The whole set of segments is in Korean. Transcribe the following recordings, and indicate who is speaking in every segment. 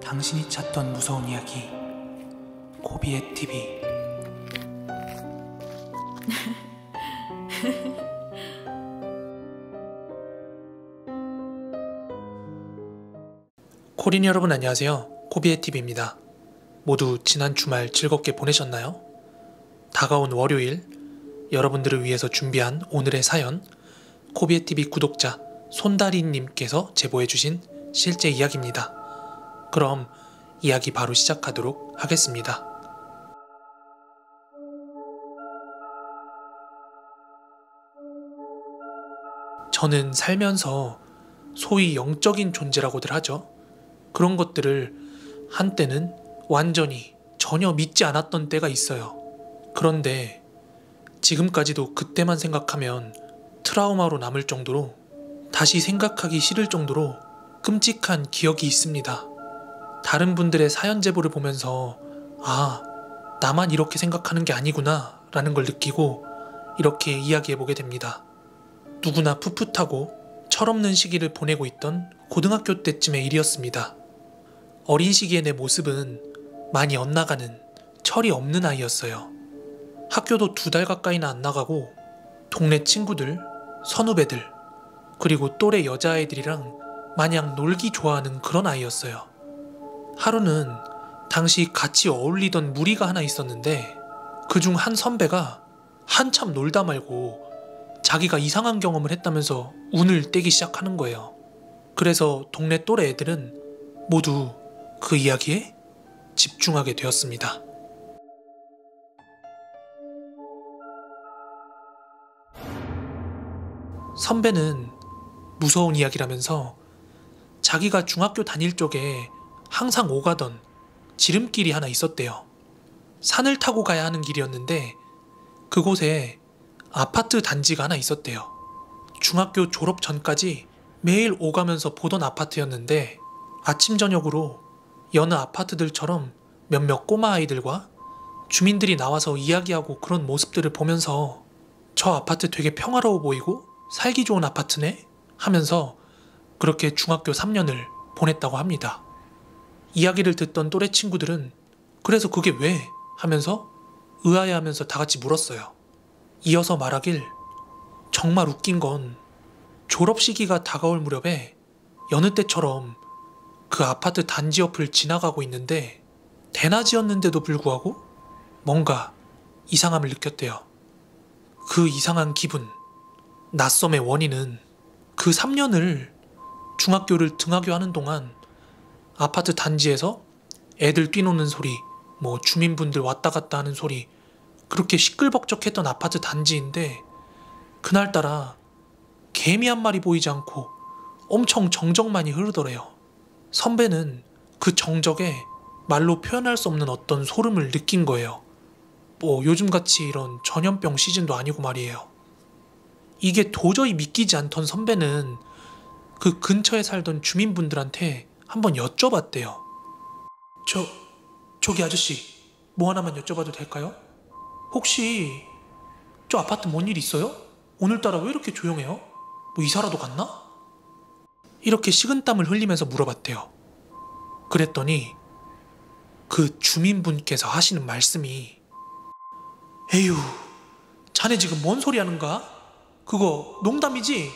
Speaker 1: 당신이 찾던 무서운 이야기 고비의 TV. 코린 여러분 안녕하세요. 고비의 TV입니다. 모두 지난 주말 즐겁게 보내셨나요? 다가온 월요일 여러분들을 위해서 준비한 오늘의 사연, 고비의 TV 구독자 손다리님께서 제보해주신 실제 이야기입니다. 그럼 이야기 바로 시작하도록 하겠습니다. 저는 살면서 소위 영적인 존재라고들 하죠. 그런 것들을 한때는 완전히 전혀 믿지 않았던 때가 있어요. 그런데 지금까지도 그때만 생각하면 트라우마로 남을 정도로, 다시 생각하기 싫을 정도로 끔찍한 기억이 있습니다. 다른 분들의 사연 제보를 보면서 나만 이렇게 생각하는 게 아니구나 라는 걸 느끼고 이렇게 이야기해보게 됩니다. 누구나 풋풋하고 철없는 시기를 보내고 있던 고등학교 때쯤의 일이었습니다. 어린 시기의 내 모습은 많이 엇나가는 철이 없는 아이였어요. 학교도 2달 가까이나 안 나가고 동네 친구들, 선후배들, 그리고 또래 여자아이들이랑 마냥 놀기 좋아하는 그런 아이였어요. 하루는 당시 같이 어울리던 무리가 하나 있었는데 그중 한 선배가 한참 놀다 말고 자기가 이상한 경험을 했다면서 운을 떼기 시작하는 거예요. 그래서 동네 또래 애들은 모두 그 이야기에 집중하게 되었습니다. 선배는 무서운 이야기라면서 자기가 중학교 다닐 적에 항상 오가던 지름길이 하나 있었대요. 산을 타고 가야 하는 길이었는데 그곳에 아파트 단지가 하나 있었대요. 중학교 졸업 전까지 매일 오가면서 보던 아파트였는데 아침 저녁으로 여느 아파트들처럼 몇몇 꼬마 아이들과 주민들이 나와서 이야기하고 그런 모습들을 보면서 저 아파트 되게 평화로워 보이고 살기 좋은 아파트네? 하면서 그렇게 중학교 3년을 보냈다고 합니다. 이야기를 듣던 또래 친구들은 그래서 그게 왜? 하면서 의아해하면서 다 같이 물었어요. 이어서 말하길, 정말 웃긴 건 졸업 시기가 다가올 무렵에 여느 때처럼 그 아파트 단지 옆을 지나가고 있는데 대낮이었는데도 불구하고 뭔가 이상함을 느꼈대요. 그 이상한 기분, 낯섦의 원인은 그 3년을 중학교를 등하교하는 동안 아파트 단지에서 애들 뛰노는 소리, 주민분들 왔다 갔다 하는 소리, 그렇게 시끌벅적했던 아파트 단지인데 그날따라 개미 한 마리 보이지 않고 엄청 정적만이 흐르더래요. 선배는 그 정적에 말로 표현할 수 없는 어떤 소름을 느낀 거예요. 요즘같이 이런 전염병 시즌도 아니고 말이에요. 이게 도저히 믿기지 않던 선배는 그 근처에 살던 주민분들한테 한번 여쭤봤대요. 저기 아저씨, 뭐 하나만 여쭤봐도 될까요? 혹시 저 아파트 뭔 일 있어요? 오늘따라 왜 이렇게 조용해요? 이사라도 갔나? 이렇게 식은땀을 흘리면서 물어봤대요. 그랬더니 그 주민분께서 하시는 말씀이, 에휴, 자네 지금 뭔 소리 하는가? 그거 농담이지?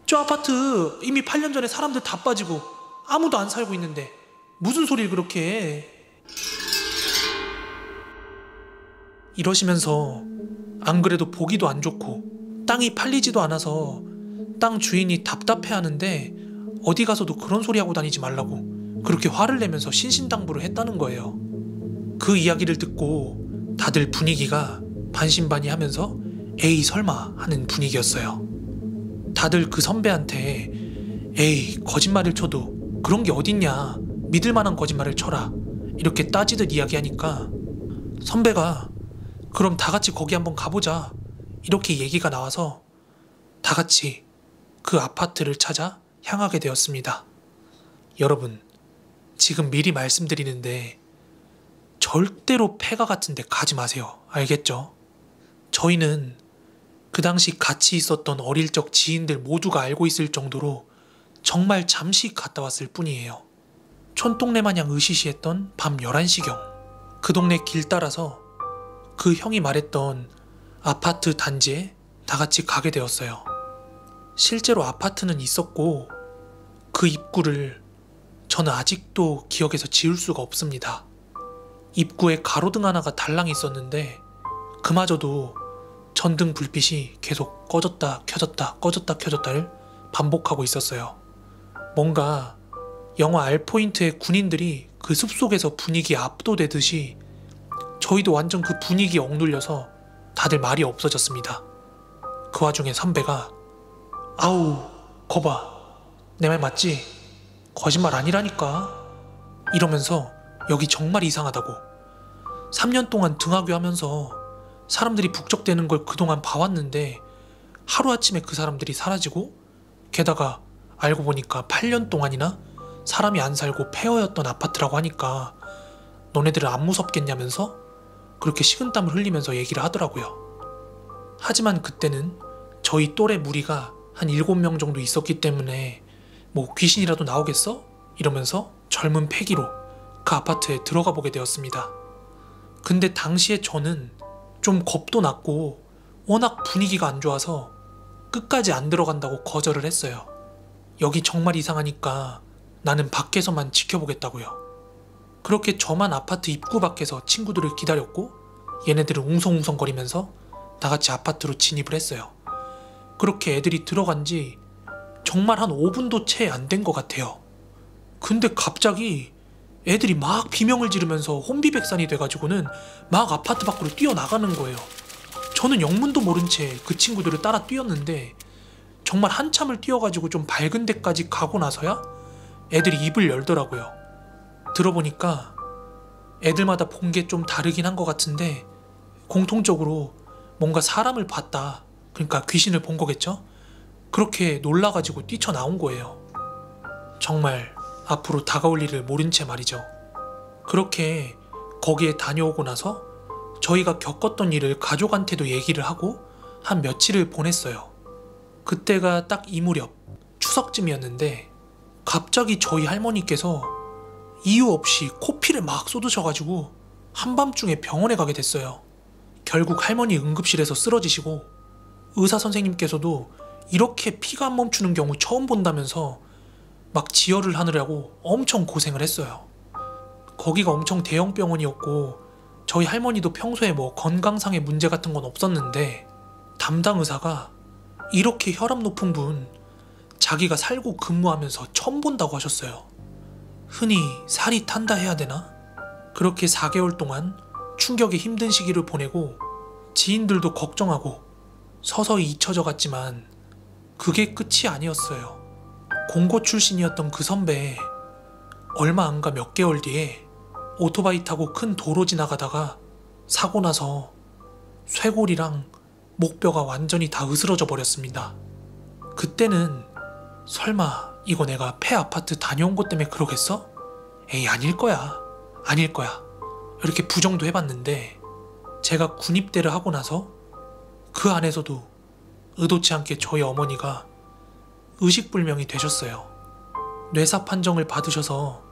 Speaker 1: 저 아파트 이미 8년 전에 사람들 다 빠지고 아무도 안 살고 있는데 무슨 소리를 그렇게 해? 이러시면서 안 그래도 보기도 안 좋고 땅이 팔리지도 않아서 땅 주인이 답답해하는데 어디 가서도 그런 소리 하고 다니지 말라고 그렇게 화를 내면서 신신당부를 했다는 거예요. 그 이야기를 듣고 다들 분위기가 반신반의하면서 에이 설마 하는 분위기였어요. 다들 그 선배한테 에이 거짓말을 쳐도 그런 게 어딨냐, 믿을 만한 거짓말을 쳐라, 이렇게 따지듯 이야기하니까 선배가 그럼 다 같이 거기 한번 가보자, 이렇게 얘기가 나와서 다 같이 그 아파트를 찾아 향하게 되었습니다. 여러분, 지금 미리 말씀드리는데 절대로 폐가 같은 데 가지 마세요. 알겠죠? 저희는 그 당시 같이 있었던 어릴 적 지인들 모두가 알고 있을 정도로 정말 잠시 갔다 왔을 뿐이에요. 촌동네 마냥 으시시했던 밤 11시경 그 동네 길 따라서 그 형이 말했던 아파트 단지에 다 같이 가게 되었어요. 실제로 아파트는 있었고 그 입구를 저는 아직도 기억에서 지울 수가 없습니다. 입구에 가로등 하나가 달랑 있었는데 그마저도 전등 불빛이 계속 꺼졌다 켜졌다 꺼졌다 켜졌다를 반복하고 있었어요. 뭔가 영화 알포인트의 군인들이 그 숲속에서 분위기에 압도되듯이 저희도 완전 그 분위기에 억눌려서 다들 말이 없어졌습니다. 그 와중에 선배가 아우 거봐 내 말 맞지? 거짓말 아니라니까 이러면서 여기 정말 이상하다고 3년 동안 등하교 하면서 사람들이 북적대는 걸 그동안 봐왔는데 하루아침에 그 사람들이 사라지고 게다가 알고 보니까 8년 동안이나 사람이 안 살고 폐허였던 아파트라고 하니까 너네들은 안 무섭겠냐면서 그렇게 식은땀을 흘리면서 얘기를 하더라고요. 하지만 그때는 저희 또래 무리가 한 7명 정도 있었기 때문에 뭐 귀신이라도 나오겠어? 이러면서 젊은 패기로 그 아파트에 들어가 보게 되었습니다. 근데 당시에 저는 좀 겁도 났고 워낙 분위기가 안 좋아서 끝까지 안 들어간다고 거절을 했어요. 여기 정말 이상하니까 나는 밖에서만 지켜보겠다고요. 그렇게 저만 아파트 입구 밖에서 친구들을 기다렸고 얘네들은 웅성웅성거리면서 다같이 아파트로 진입을 했어요. 그렇게 애들이 들어간 지 정말 한 5분도 채 안 된 것 같아요. 근데 갑자기 애들이 막 비명을 지르면서 혼비백산이 돼가지고는 막 아파트 밖으로 뛰어나가는 거예요. 저는 영문도 모른 채 그 친구들을 따라 뛰었는데 정말 한참을 뛰어가지고 좀 밝은 데까지 가고 나서야 애들이 입을 열더라고요. 들어보니까 애들마다 본 게 좀 다르긴 한 것 같은데 공통적으로 뭔가 사람을 봤다. 그러니까 귀신을 본 거겠죠? 그렇게 놀라가지고 뛰쳐나온 거예요. 정말 앞으로 다가올 일을 모른 채 말이죠. 그렇게 거기에 다녀오고 나서 저희가 겪었던 일을 가족한테도 얘기를 하고 한 며칠을 보냈어요. 그때가 딱 이 무렵 추석쯤이었는데 갑자기 저희 할머니께서 이유 없이 코피를 막 쏟으셔가지고 한밤중에 병원에 가게 됐어요. 결국 할머니 응급실에서 쓰러지시고 의사 선생님께서도 이렇게 피가 안 멈추는 경우 처음 본다면서 막 지혈을 하느라고 엄청 고생을 했어요. 거기가 엄청 대형 병원이었고 저희 할머니도 평소에 뭐 건강상의 문제 같은 건 없었는데 담당 의사가 이렇게 혈압 높은 분 자기가 살고 근무하면서 처음 본다고 하셨어요. 흔히 살이 탄다 해야 되나? 그렇게 4개월 동안 충격에 힘든 시기를 보내고 지인들도 걱정하고 서서히 잊혀져 갔지만 그게 끝이 아니었어요. 공고 출신이었던 그 선배 얼마 안 가 몇 개월 뒤에 오토바이 타고 큰 도로 지나가다가 사고 나서 쇄골이랑 목뼈가 완전히 다 으스러져 버렸습니다. 그때는 설마 이거 내가 폐 아파트 다녀온 것 때문에 그러겠어? 에이 아닐 거야. 아닐 거야. 이렇게 부정도 해봤는데 제가 군입대를 하고 나서 그 안에서도 의도치 않게 저희 어머니가 의식불명이 되셨어요. 뇌사 판정을 받으셔서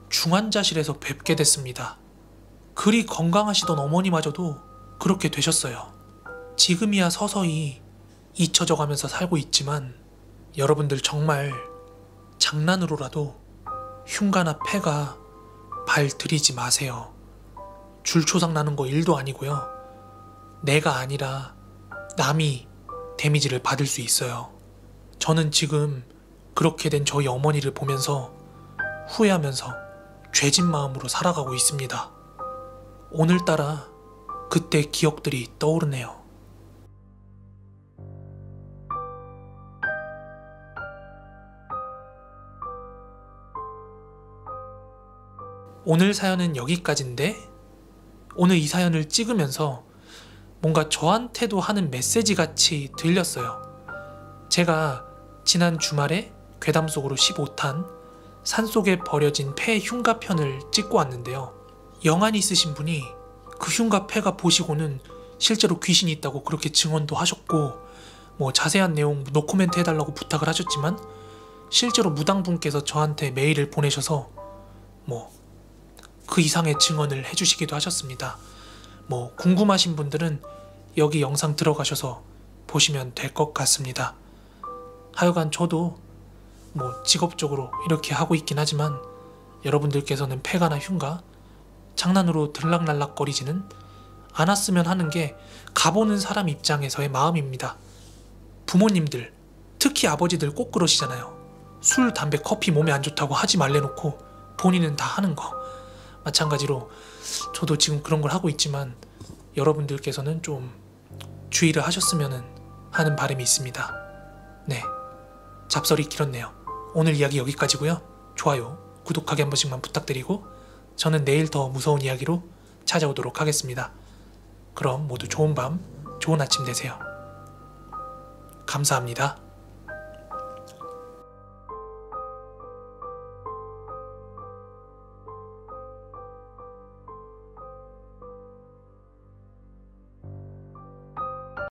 Speaker 1: 중환자실에서 뵙게 됐습니다. 그리 건강하시던 어머니마저도 그렇게 되셨어요. 지금이야 서서히 잊혀져 가면서 살고 있지만 여러분들 정말 장난으로라도 흉가나 폐가 발 들이지 마세요. 줄초상 나는 거 1도 아니고요. 내가 아니라 남이 데미지를 받을 수 있어요. 저는 지금 그렇게 된 저희 어머니를 보면서 후회하면서 죄진 마음으로 살아가고 있습니다. 오늘따라 그때 기억들이 떠오르네요. 오늘 사연은 여기까지인데 오늘 이 사연을 찍으면서 뭔가 저한테도 하는 메시지 같이 들렸어요. 제가 지난 주말에 괴담 속으로 15탄 산속에 버려진 폐 흉가 편을 찍고 왔는데요. 영안이 있으신 분이 그 흉가 폐가 보시고는 실제로 귀신이 있다고 그렇게 증언도 하셨고 뭐 자세한 내용 노코멘트 해달라고 부탁을 하셨지만 실제로 무당분께서 저한테 메일을 보내셔서 뭐 그 이상의 증언을 해주시기도 하셨습니다. 뭐 궁금하신 분들은 여기 영상 들어가셔서 보시면 될 것 같습니다. 하여간 저도 뭐 직업적으로 이렇게 하고 있긴 하지만 여러분들께서는 폐가나 흉가, 장난으로 들락날락거리지는 않았으면 하는 게 가보는 사람 입장에서의 마음입니다. 부모님들, 특히 아버지들 꼭 그러시잖아요. 술, 담배, 커피 몸에 안 좋다고 하지 말래놓고 본인은 다 하는 거. 마찬가지로 저도 지금 그런 걸 하고 있지만 여러분들께서는 좀 주의를 하셨으면 하는 바람이 있습니다. 네, 잡설이 길었네요. 오늘 이야기 여기까지고요. 좋아요, 구독하기 한 번씩만 부탁드리고 저는 내일 더 무서운 이야기로 찾아오도록 하겠습니다. 그럼 모두 좋은 밤, 좋은 아침 되세요. 감사합니다.